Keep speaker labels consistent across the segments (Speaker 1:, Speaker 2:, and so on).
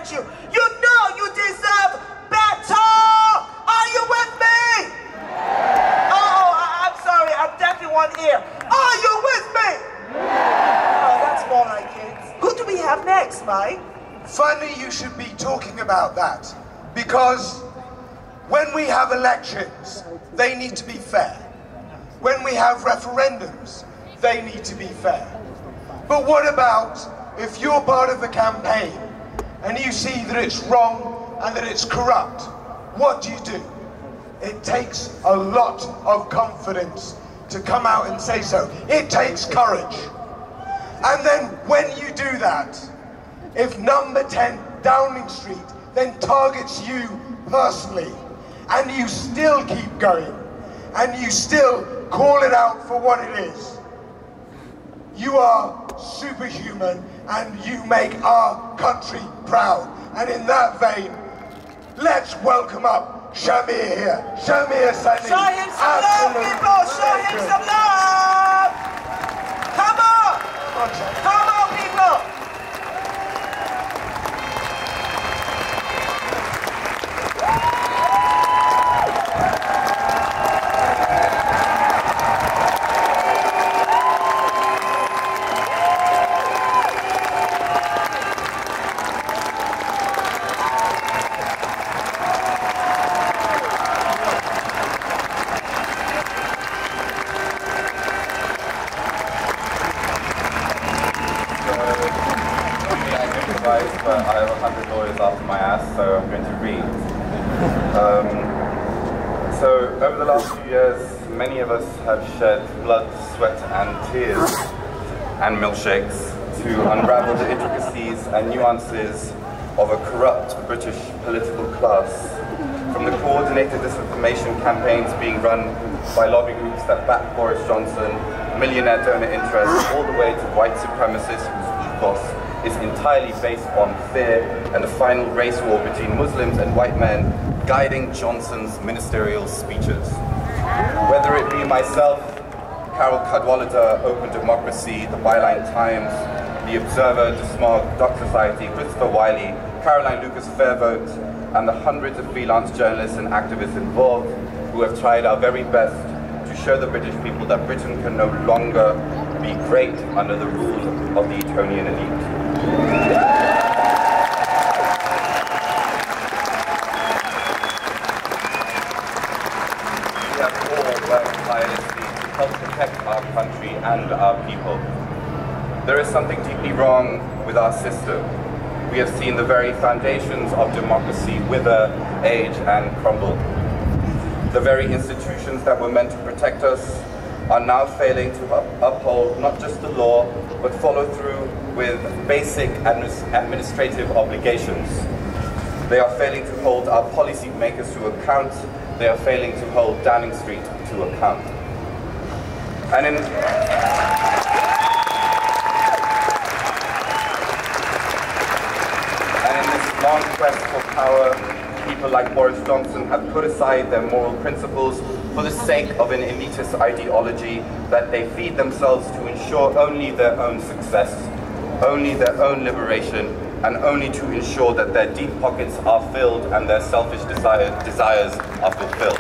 Speaker 1: elect you. You know you deserve better. Are you with me? Oh, I'm sorry, I'm deaf in one ear. Are you with me? Oh, that's more like it. Who do we have next, Mike?
Speaker 2: Funny you should be talking about that, because when we have elections, they need to be fair. When we have referendums, they need to be fair. But what about if you're part of the campaign and you see that it's wrong and that it's corrupt? What do? It takes a lot of confidence to come out and say so. It takes courage. And then when you do that, if number 10 Downing Street then targets you personally, and you still keep going, and you still call it out for what it is, you are superhuman, and you make our country proud. And in that vein, let's welcome up Shahmir here. Shahmir Sanni.
Speaker 1: Show him some love, people! Show him some love! Come on! Come on, people!
Speaker 3: But I have 100 lawyers after my ass, so I'm going to read. So over the last few years, many of us have shed blood, sweat and tears and milkshakes to unravel the intricacies and nuances of a corrupt British political class. From the coordinated disinformation campaigns being run by lobby groups that back Boris Johnson, millionaire donor interests, all the way to white supremacists whose ethos is entirely based on fear and a final race war between Muslims and white men guiding Johnson's ministerial speeches. Whether it be myself, Carol Cadwallader, Open Democracy, The Byline Times, The Observer, Desmog, Doc Society, Christopher Wiley, Caroline Lucas Fairvote, and the hundreds of freelance journalists and activists involved who have tried our very best to show the British people that Britain can no longer be great under the rule of the Etonian elite. We have all worked tirelessly to help protect our country and our people. There is something deeply wrong with our system. We have seen the very foundations of democracy wither, age, and crumble. The very institutions that were meant to protect us are now failing to uphold not just the law, but follow through with basic administrative obligations. They are failing to hold our policy makers to account. They are failing to hold Downing Street to account. And in this long quest for power, people like Boris Johnson have put aside their moral principles for the sake of an elitist ideology that they feed themselves to ensure only their own success, only their own liberation, and only to ensure that their deep pockets are filled and their selfish desires are fulfilled.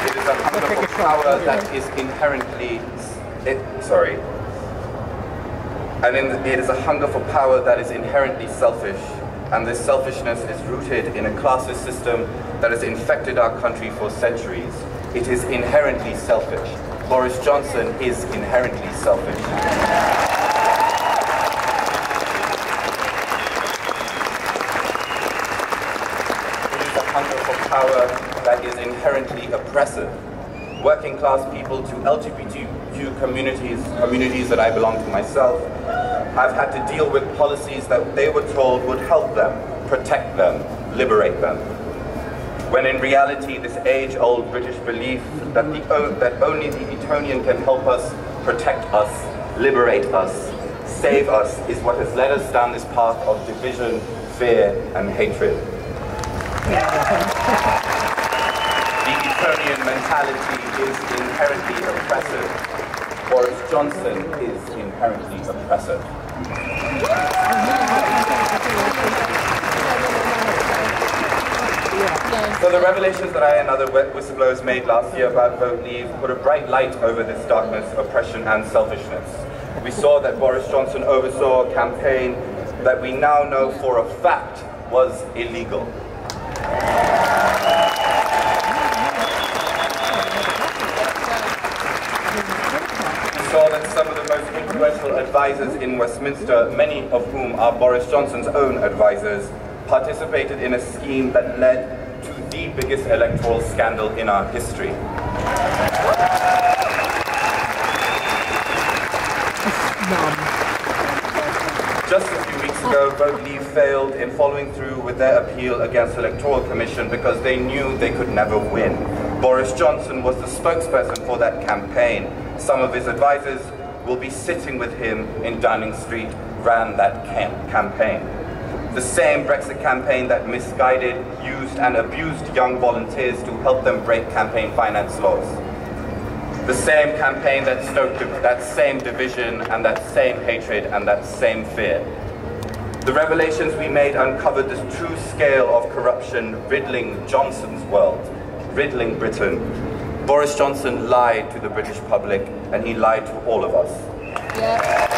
Speaker 3: It is a hunger for power that is inherently, it is a hunger for power that is inherently selfish, and this selfishness is rooted in a classist system that has infected our country for centuries. It is inherently selfish. Boris Johnson is inherently selfish. It is a hunger for power that is inherently oppressive. Working class people to LGBTQ communities that I belong to myself, have had to deal with policies that they were told would help them, protect them, liberate them. When in reality, this age-old British belief that only the Etonian can help us, protect us, liberate us, save us, is what has led us down this path of division, fear, and hatred. The Etonian mentality is inherently oppressive. Boris Johnson is inherently oppressive. So the revelations that I and other whistleblowers made last year about Vote Leave put a bright light over this darkness, oppression and selfishness. We saw that Boris Johnson oversaw a campaign that we now know for a fact was illegal. We saw that some of the most influential advisors in Westminster, many of whom are Boris Johnson's own advisors, participated in a scheme that led to the biggest electoral scandal in our history. Just a few weeks ago, Vote Leave failed in following through with their appeal against the Electoral Commission because they knew they could never win. Boris Johnson was the spokesperson for that campaign. Some of his advisors will be sitting with him in Downing Street, ran that campaign. The same Brexit campaign that misguided, used and abused young volunteers to help them break campaign finance laws. The same campaign that stoked that same division and that same hatred and that same fear. The revelations we made uncovered the true scale of corruption riddling Johnson's world, riddling Britain. Boris Johnson lied to the British public and he lied to all of us. Yeah.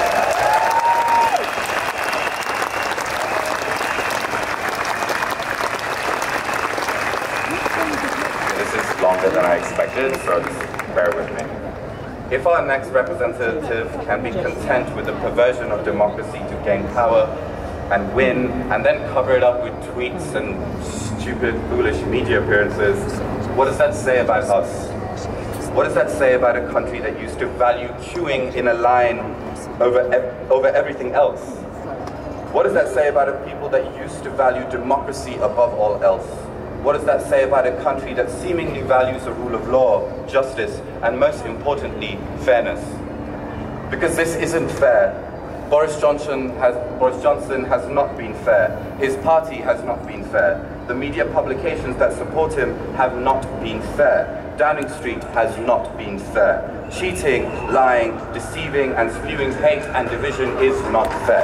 Speaker 3: Longer than I expected, so just bear with me. If our next representative can be content with the perversion of democracy to gain power and win, and then cover it up with tweets and stupid, foolish media appearances, what does that say about us? What does that say about a country that used to value queuing in a line over everything else? What does that say about a people that used to value democracy above all else? What does that say about a country that seemingly values the rule of law, justice, and most importantly, fairness? Because this isn't fair. Boris Johnson has not been fair. His party has not been fair. The media publications that support him have not been fair. Downing Street has not been fair. Cheating, lying, deceiving, and spewing hate and division is not fair.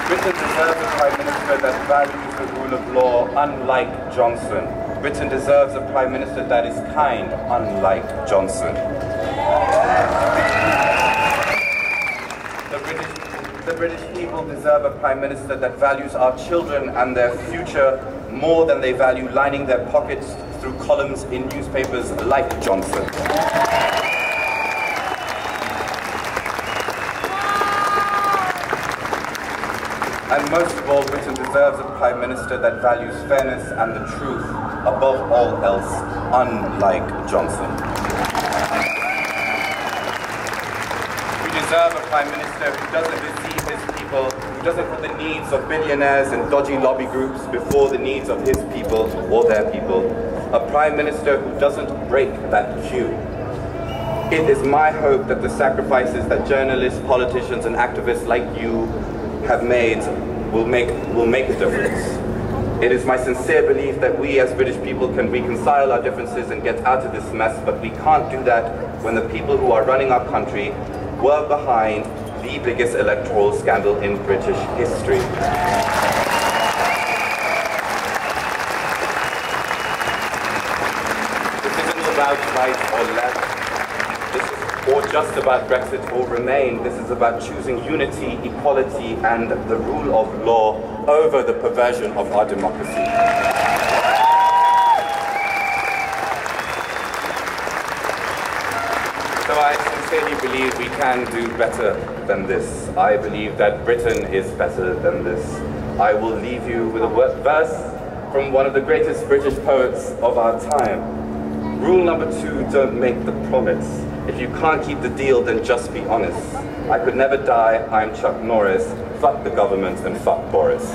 Speaker 3: Britain deserves a Prime Minister that values the rule of law, unlike Johnson. Britain deserves a Prime Minister that is kind, unlike Johnson. The British people deserve a Prime Minister that values our children and their future more than they value lining their pockets through columns in newspapers like Johnson. And most of all, Britain deserves a Prime Minister that values fairness and the truth above all else, unlike Johnson. We deserve a Prime Minister who doesn't deceive his people, who doesn't put the needs of billionaires and dodgy lobby groups before the needs of his people or their people. A Prime Minister who doesn't break that queue. It is my hope that the sacrifices that journalists, politicians and activists like you have made will make a difference. It is my sincere belief that we as British people can reconcile our differences and get out of this mess, but we can't do that when the people who are running our country were behind the biggest electoral scandal in British history. This isn't about right or left. Or just about Brexit or Remain. This is about choosing unity, equality, and the rule of law over the perversion of our democracy. So I sincerely believe we can do better than this. I believe that Britain is better than this. I will leave you with a verse from one of the greatest British poets of our time. Rule number 2, don't make the promise. If you can't keep the deal, then just be honest. I could never die, I'm Chuck Norris. Fuck the government and fuck Boris.